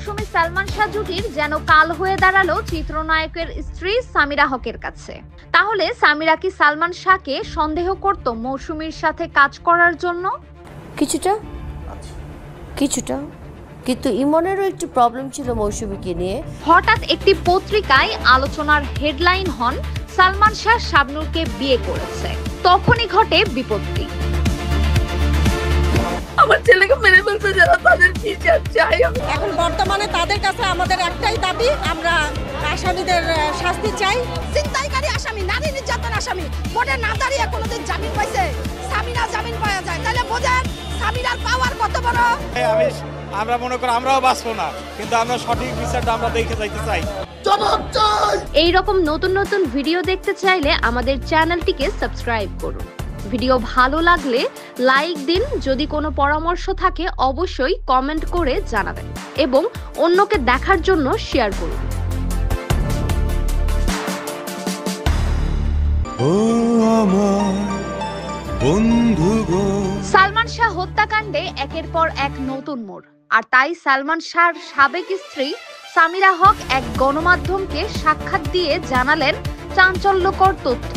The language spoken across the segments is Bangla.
মৌসুমী সালমান শাহ জুটির যেন কাল হয়ে দাঁড়ালো চিত্রনায়কের স্ত্রী সামিরা হকের কাছে। তাহলে সামিরা কি সালমান শাহকে সন্দেহ করত মৌসুমীর সাথে কাজ করার জন্য? কিছুটা, কিন্তু ইমনেরও একটু প্রবলেম ছিল মৌসুমীকে নিয়ে। হঠাৎ একটি পত্রিকায় আলোচনার হেডলাইন হন সালমান শাহ শাবনূরকে বিয়ে করেছে। তখনই ঘটে বিপত্তি। আমার ছেলেকে মেরে ফেলতে যারা, তাদের বিচার চাই। এখন বর্তমানে তাদের কাছে আমাদের একটাই দাবি, আমরা আসামিদের শাস্তি চাই। ছিনতাইকারী আসামি, নারী নির্যাতন আসামি কোর্টে না দাঁড়িয়ে কোনোদিন জামিন পাইছে, সামিরা জামিন পাওয়া যায়, তাহলে বোঝেন সামিরার পাওয়ার কত বড়। আমরা মনে করি আমরাও বাঁচবো না, কিন্তু আমরা সঠিক বিচারটা আমরা দেখে যাইতে চাই। এই রকম নতুন নতুন ভিডিও দেখতে চাইলে আমাদের চ্যানেলটিকে সাবস্ক্রাইব করুন। ভিডিও ভালো লাগলে লাইক দিন। যদি কোনো পরামর্শ থাকে অবশ্যই কমেন্ট করে জানাবেন এবং অন্যকে দেখার জন্য শেয়ার করুন। সালমান শাহ হত্যাকাণ্ডে একের পর এক নতুন মোড়, আর তাই সালমান শাহর সাবেক স্ত্রী সামিরা হক এক গণমাধ্যমকে সাক্ষাৎ দিয়ে জানালেন চাঞ্চল্যকর তথ্য।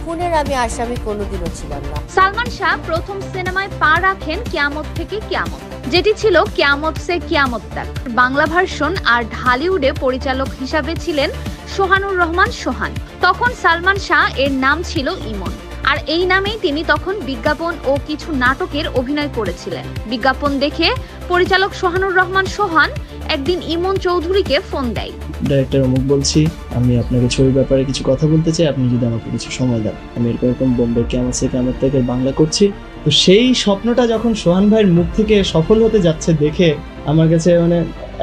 খুনের আমি আসামি কোনোদিনও ছিলাম না। সালমান শাহ প্রথম সিনেমায় পা রাখেন কিয়ামত থেকে কিয়ামত, যেটি ছিল কিয়ামত সে কিয়ামত তক বাংলা ভার্সন, আর ঢালিউডে পরিচালক হিসাবে ছিলেন সোহানুর রহমান সোহান। তখন সালমান শাহ এর নাম ছিল ইমন, আর এই নামেই তিনি তখন বিজ্ঞাপন ও কিছু নাটকের অভিনয় করেছিলেন। বিজ্ঞাপন দেখে পরিচালক সোহানুর রহমান সোহান একদিন ইমন চৌধুরীকে ফোন দেয়। ডাইরেক্টর অমুক বলছি, আমি আপনাকে ছবির ব্যাপারে কিছু কথা বলতে চাই, আপনি যদি আমাকে কিছু সময় দেন। আমি এরকম বোম্বে কিয়ামত সে কিয়ামত তক বাংলা করছি। তো সেই স্বপ্নটা যখন সোহান ভাইয়ের মুখ থেকে সফল হতে যাচ্ছে দেখে আমার কাছে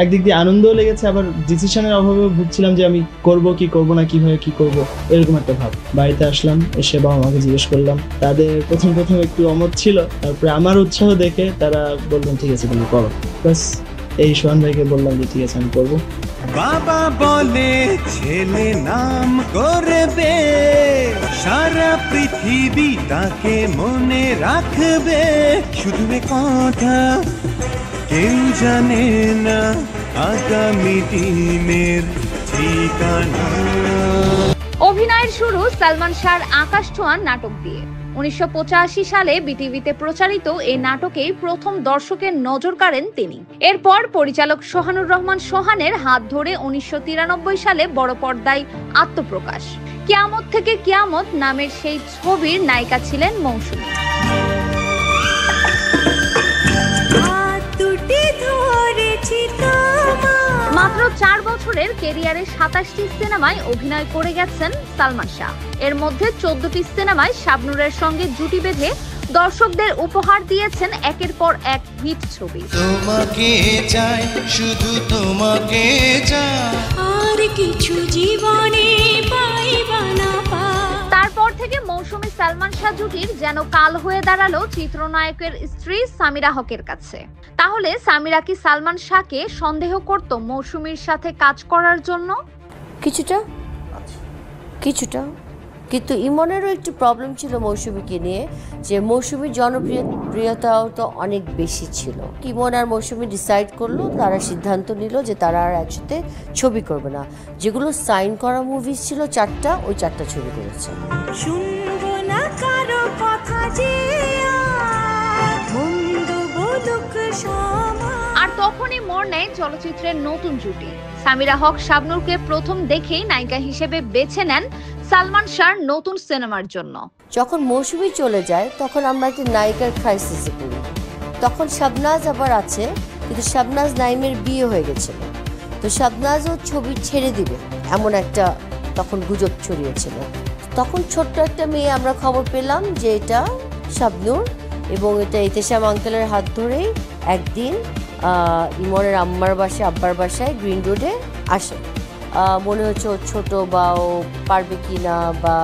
একদিক দিয়ে আনন্দও লেগেছে, আবার ডিসিশনের অভাবে ভুগছিলাম যে আমি করব কি করব না, কিভাবে কি করব, এরকম একটা ভাব। বাড়িতে আসলাম, এসে বাবা মাকে জিজ্ঞেস করলাম। তাদের প্রথম একটু অমত ছিল, তারপরে আমার উৎসাহ দেখে তারা বললেন ঠিক আছে তুমি করো। বাস এই সোহান ভাইকে বললাম যে ঠিক আছে আমি করবো। বাবা বলে ছেলে নাম করবে, সারা পৃথিবী তাকে মনে রাখবে, শুধু কথা কেউ জানে না আগামী দিনের ঠিকানা। অভিনয়ের শুরু সালমান শাহর আকাশ ছোঁয়া নাটক দিয়ে। 1985 সালে বিটিভিতে প্রচারিত এই নাটকেই প্রথম দর্শকের নজর কাড়েন তিনি। এরপর পরিচালক সোহানুর রহমান সোহানের হাত ধরে 1993 সালে বড় পর্দায় আত্মপ্রকাশ। কিয়ামত থেকে কিয়ামত নামের সেই ছবির নায়িকা ছিলেন মৌসুমী। মাত্র 4 বছরের কেরিয়ারে 27টি সিনেমায় অভিনয় করে গেছেন সালমান শাহ। এর মধ্যে 14টি সিনেমায় শাবনূরের সঙ্গে জুটি বেঁধে দর্শকদের উপহার দিয়েছেন একের পর এক হিট ছবি। তোমাকে চাই, শুধু তোমাকে চাই, আর কিছু জীবনে পাইবা না। তারপর থেকে মৌসুমী সালমান শাহ জুটির যেন কাল হয়ে দাঁড়ালো চিত্রনায়কের স্ত্রী সামিরা হকের কাছে। তাহলে সামিরা কি সালমান শাহকে সন্দেহ করত মৌসুমীর সাথে কাজ করার জন্য? কিছুটা, কিন্তু ইমনেরও একটু প্রবলেম ছিল মৌসুমীকে নিয়ে, যে মৌসুমীর জনপ্রিয়তাও তো অনেক বেশি ছিল। ইমন আর মৌসুমী ডিসাইড করলো, তারা সিদ্ধান্ত নিল যে তারা আর একসাথে ছবি করবে না। যেগুলো সাইন করা মুভিজ ছিল 4টা, ওই 4টা ছবি করেছে। শুনবো না কারো কথা যে মন্দ বলুক আর তখনই মোড় নেয় চলচ্চিত্রের নতুন জুটি। সামিরা হক শাবনূরকে প্রথম দেখেই নায়িকা হিসেবে বেছে নেন সালমান শাহর নতুন সিনেমার জন্য। যখন মৌসুমী চলে যায় তখন আমরা একটা নায়িকার ক্রাইসিসে পড়ি। তখন শাবনাজ আবার আছে, কিন্তু শাবনাজ নাইমের বিয়ে হয়ে গেছিল, তো শাবনাজও ছবি ছেড়ে দিবে এমন একটা তখন গুজব ছড়িয়েছিল। তখন ছোট্ট একটা মেয়ে আমরা খবর পেলাম যে এটা শাবনূর, এবং এটা ইতেশাম আঙ্কেলের হাত ধরেই একদিন ইমনের আব্বার বাসায় গ্রিন রোডে আসে। মনে হচ্ছে ও ছোটো বা ও পারবে কি না, বা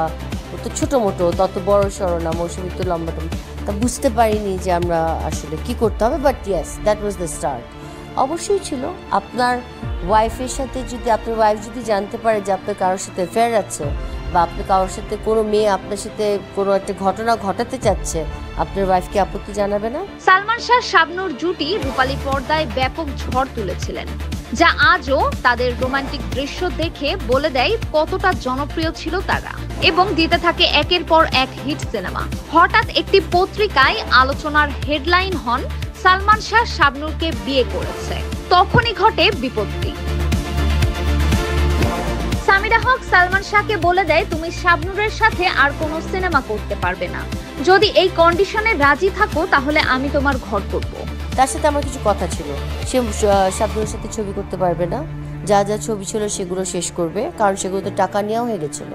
ও তো ছোটো মোটো, তত বড় সড়ো না, মৌসুমী তো লম্বাটা, তা বুঝতে পারিনি যে আমরা আসলে কি করতে হবে। But yes, that was the start. অবশ্যই ছিল আপনার ওয়াইফের সাথে যদি আপনার ওয়াইফ যদি জানতে পারে যে আপনার কারোর সাথে অ্যাফেয়ার আছে বা আপনি কারোর সাথে কোনো মেয়ে আপনার সাথে কোনো একটা ঘটনা ঘটাতে চাচ্ছে, আপনার ওয়াইফকে আপত্তি জানাবে না? সালমান শাহ শাবনূর জুটি রূপালী পর্দায় ব্যাপক ঝড় তুলেছিলেন, যা আজও তাদের রোমান্টিক দৃশ্য দেখে বলে দেয় কতটা জনপ্রিয় ছিল তারা, এবং দিতে থাকে একের পর এক হিট সিনেমা। হঠাৎ একটি পত্রিকায় আলোচনার হেডলাইন হন সালমান শাহ শাবনূরকে বিয়ে করেছে। তখনই ঘটে বিপত্তি। সামিরা হক সালমান শাহকে বলে দেয়, তুমি শাবনূরের সাথে আর কোনো সিনেমা করতে পারবে না, যদি এই কন্ডিশনে রাজি থাকো তাহলে আমি তোমার ঘর করব। তার সাথে আমার কিছু কথা ছিল, সে শাবনূরের সাথে ছবি করতে পারবে না, যা যা ছবি ছিল সেগুলো শেষ করবে, কারণ সেগুলোতে টাকা নেওয়া হয়ে গেছিল।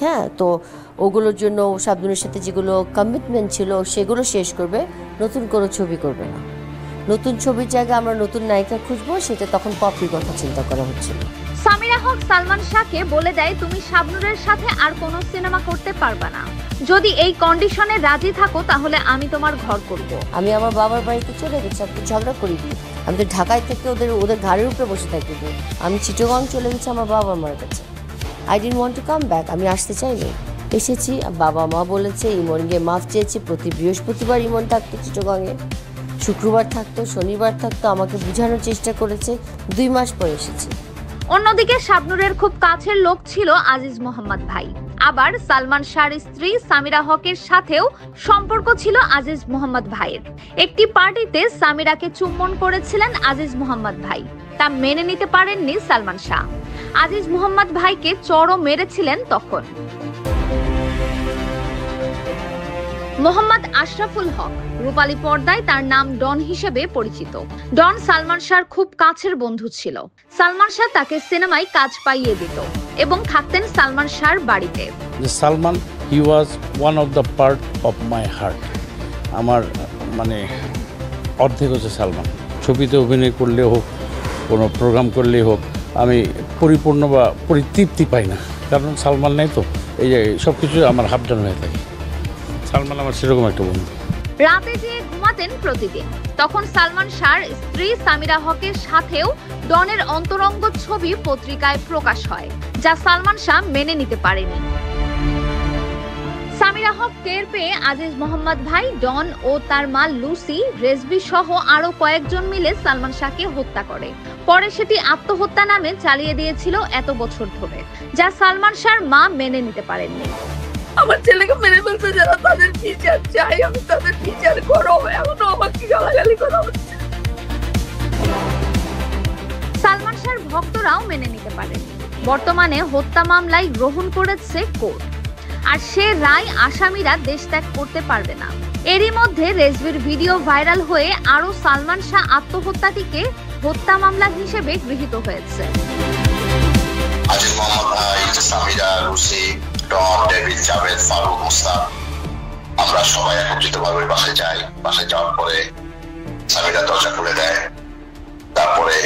হ্যাঁ, তো ওগুলোর জন্য শাবনূরের সাথে যেগুলো কমিটমেন্ট ছিল সেগুলো শেষ করবে, নতুন কোনো ছবি করবে না। নতুন ছবির জায়গায় আমরা নতুন নায়িকা খুঁজবো, সেটা তখন পপির কথা চিন্তা করা হচ্ছিল। সামিরা হক সালমান শাহকে বলে দেয়, তুমি শাবনূরের সাথে আর কোনো সিনেমা করতে পারবে না, যদি এই কন্ডিশনে রাজি থাকো তাহলে আমি তোমার ঘর করব। আমি আমার বাবার বাড়িতে চলে গেছি, আমি ঝগড়া করি দিই, আমি তো ঢাকায় থেকে ওদের ঘাড়ের উপরে বসে থাকি, আমি চিটাগং চলে গেছি আমার বাবা মার কাছে। I didn't want to come back, আমি আসতে চাইনি, এসেছি। বাবা মা বলেছে, ইমন গিয়ে মাফ চেয়েছি। প্রতি বৃহস্পতিবার ইমন থাকতো চিটাগংয়ে, শুক্রবার থাকতো, শনিবার থাকতো, আমাকে বোঝানোর চেষ্টা করেছে। 2 মাস পর এসেছি। অন্যদিকে শাবনূরের খুব কাছের লোক ছিল আজিজ মোহাম্মদ ভাই। আবার সালমান শাহর স্ত্রী সামিরা হকের সাথেও সম্পর্ক ছিল আজিজ মোহাম্মদ ভাইয়ের। একটি পার্টিতে সামিরাকে চুম্বন করেছিলেন আজিজ মোহাম্মদ ভাই, তা মেনে নিতে পারেননি সালমান শাহ। আজিজ মোহাম্মদ ভাইকে চড়ও মেরেছিলেন তখন। মোহাম্মদ আশরাফুল হক রূপালী পর্দায় তার নাম ডন হিসেবে পরিচিত। ডন সালমান শাহর খুব কাছের বন্ধু ছিল। সালমান শাহ তাকে সিনেমায় কাজ পাইয়ে দিত এবং থাকতেন সালমান শাহর বাড়িতে। Salman he was one of the part of my heart. আমার মানে অর্ধেক হচ্ছে সালমান। ছবিতে অভিনয় করলে হোক, কোনো প্রোগ্রাম করলেই হোক, আমি পরিপূর্ণ বা পরিতৃপ্তি পাই না, কারণ সালমান নেই তো। এই যে সব কিছু আমার হাফডান হয়ে থাকে। সালমান আমার সেরকম একটা বন্ধু। রাতে যেয়ে ঘুমাতেন প্রতিদিন। তখন সালমান শাহর স্ত্রী সামিরা হকের সাথেও ডনের অন্তরঙ্গ ছবি পত্রিকায় প্রকাশ হয়, যা সালমান শাহ মেনে নিতে পারেনি। সামিরা হক টের পেয়ে আজিজ মোহাম্মদ ভাই, ডন ও তার মা লুসি, রেজবি সহ আরো কয়েকজন মিলে সালমান শাহকে হত্যা করে। পরে সেটি আত্মহত্যা নামে চালিয়ে দিয়েছিল এত বছর ধরে, যা সালমান শাহর মা মেনে নিতে পারেননি। আমার ছেলেকে মেরে ফেলতে যারা, তাদের বিচার চাই, আমি তাদের বিচার করো। এখনো আমাকে গালাগালি করা হচ্ছে। সালমান শাহর ভক্তরাও মেনে নিতে পারেননি। বর্তমানে হত্যা মামলায় গ্রহণ করেছে কোর্ট, আর সে রায় আসামিরা দেশ ত্যাগ করতে পারবে না। এরই মধ্যে রেজভির ভিডিও ভাইরাল হয়ে আরো সালমান শাহ আত্মহত্যাটিকে হত্যা মামলা হিসেবে গৃহীত হয়েছে। আজিজ মোহাম্মদ ভাই, সামিরা, লুসি, ডন, ডেভিড, জাভেদ, ফারুক, মুস্তাক, আমরা সবাই একত্রিতভাবে বাসায় যাই। বাসায় যাওয়ার পরে সামিরা দরজা খুলে দেয়। তারপরে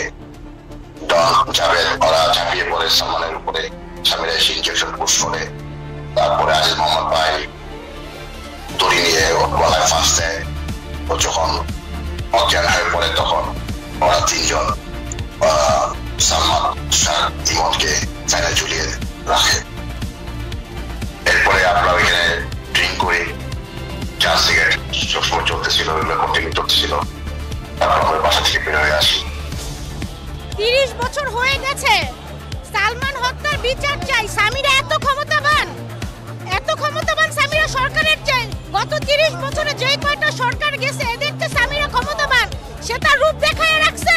ডন, জাভেদ ওরা ঝাঁপিয়ে পড়ে সালমানের উপরে। সামিরা এসে ইনজেকশন পুশ করে। তারপরে আজিজ মোহাম্মদ ভাই দড়ি নিয়ে ওর গলায় ফাঁস দেয়। ও যখন অজ্ঞান হয়ে পড়ে তখন ওরা 3 জন সালমান শাহ ইমনকে ফাইনাল ঝুলিয়ে রাখে। এরপরে আমরা ওইখানে ড্রিঙ্ক করি, চা সিগারেট সবসময় চলতেছিল, ওইগুলো কন্টিনিউ চলতেছিল। তারপর আমরা বাসা থেকে বের হয়ে আসি। 30 বছর হয়ে গেছে, সালমান হত্যার বিচার চাই। সামিরা এত ক্ষমতাবান সামিরা সরকারের চাই। গত 30 বছরে যে কয়টা সরকার গেছে, এদেরকে সামিরা ক্ষমতাবান, সে তার রূপ দেখায় রাখছে।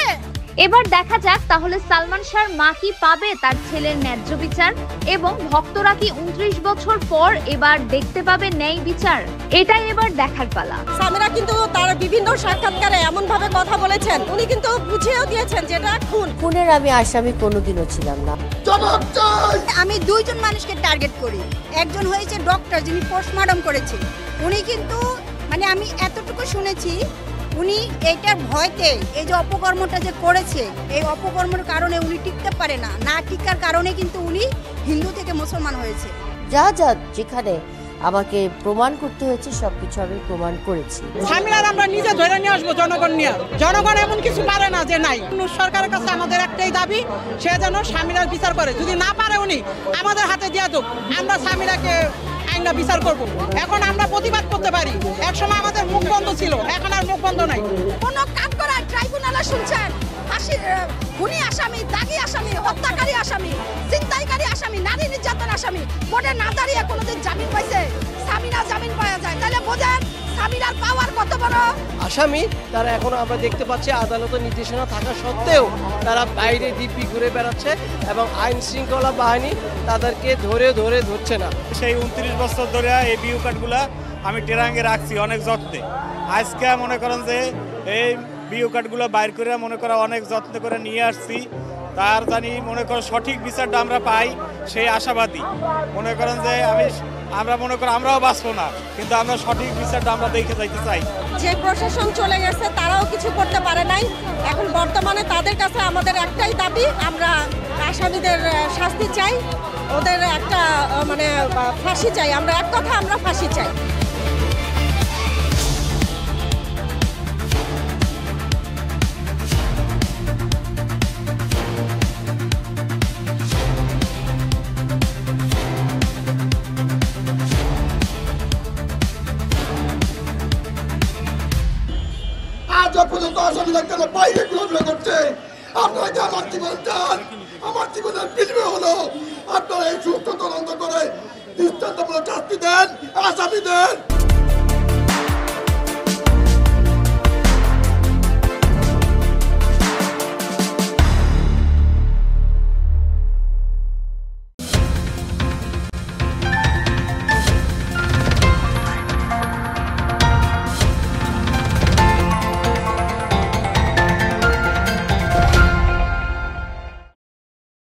এবার দেখা যাক তাহলে সালমান শাহর মা কি পাবে তার ছেলের ন্যায্য বিচার, এবং ভক্তরা কি 29 বছর পর এবার দেখতে পাবে ন্যায় বিচার? এটাই এবার দেখার পালা। সামিরা কিন্তু তার বিভিন্ন সাক্ষাৎকারে এমন ভাবে কথা বলেছেন, উনি কিন্তু বুঝিয়েও দিয়েছেন যেটা খুনের আমি আসামি কোনোদিনও ছিলাম না। আমি 2 জন মানুষকে টার্গেট করি। একজন হয়েছে ডক্টর, যিনি পোস্টমর্টম করেছে। উনি কিন্তু মানে আমি এতটুকু শুনেছি, উনি এইটার ভয়তে এই যে অপকর্মটা যে করেছে, এই অপকর্মের কারণে উনি টিকতে পারে না টিকার কারণে কিন্তু উনি হিন্দু থেকে মুসলমান হয়েছে। যা যেখানে আমাকে প্রমাণ করতে হয়েছে, সবকিছু আমি প্রমাণ করেছি। সামিরার আমরা নিজে ধরে নিয়ে আসবো জনগণ নিয়ে। জনগণ এমন কিছু পারে না যে নাই। সরকারের কাছে আমাদের একটাই দাবি, সে যেন সামিরার বিচার করে। যদি না পারে উনি আমাদের হাতে দিয়ে দেব, আমরা সামিরাকে আইনা বিচার করব। এখন আমরা প্রতিবাদ করতে পারি। একসময় আমাদের মুখ বন্ধ ছিল, এখন আর মুখ বন্ধ নাই। কোন কাজ করা ট্রাইব্যুনালে শুনছেন খুনি আসামি, দাগী আসামি, হত্যাকারী আসামি, ছিনতাইকারী আসামি, নারী নির্যাতন আসামি কোর্টে না দাঁড়িয়ে কোনোদিন জামিন পাইছে। সামিরা জামিন পাওয়া যায়, তাহলে বোঝেন সামিরার পাওয়ার কত বড়। আসামি তারা এখনো আমরা দেখতে পাচ্ছি আদালতের নির্দেশনা থাকা সত্ত্বেও তারা বাইরে দিব্যি ঘুরে বেড়াচ্ছে এবং আইন শৃঙ্খলা বাহিনী তাদেরকে ধরছে না। সেই 29 বছর ধরে এই বিউ কার্ডগুলা আমি টেরাঙ্গে রাখছি অনেক যত্নে। আজকে মনে করেন যে এই বিউ কার্ডগুলো বাইর করে মনে করা অনেক যত্ন করে নিয়ে আসছি, তার জানি মনে করো সঠিক বিচারটা আমরা পাই সেই আশাবাদী। মনে করেন যে আমরা মনে করি আমরাও বাঁচবো না, কিন্তু আমরা সঠিক বিচারটা আমরা দেখে যাইতে চাই। যে প্রশাসন চলে গেছে তারাও কিছু করতে পারে নাই। এখন বর্তমানে তাদের কাছে আমাদের একটাই দাবি, আমরা আসামিদের শাস্তি চাই, ওদের একটা মানে ফাঁসি চাই। আমরা এক কথা, আমরা ফাঁসি চাই। আজ পর্যন্ত আসামিরা কেন বাইরে ঘোরাফেরা করছে? আপনারা যে আমার জীবন চান, আমার জীবনের বিনিময় হলো আপনারা এই সুস্থ তদন্ত করে দৃষ্টান্তমূলক শাস্তি দেন, আসামি দেন।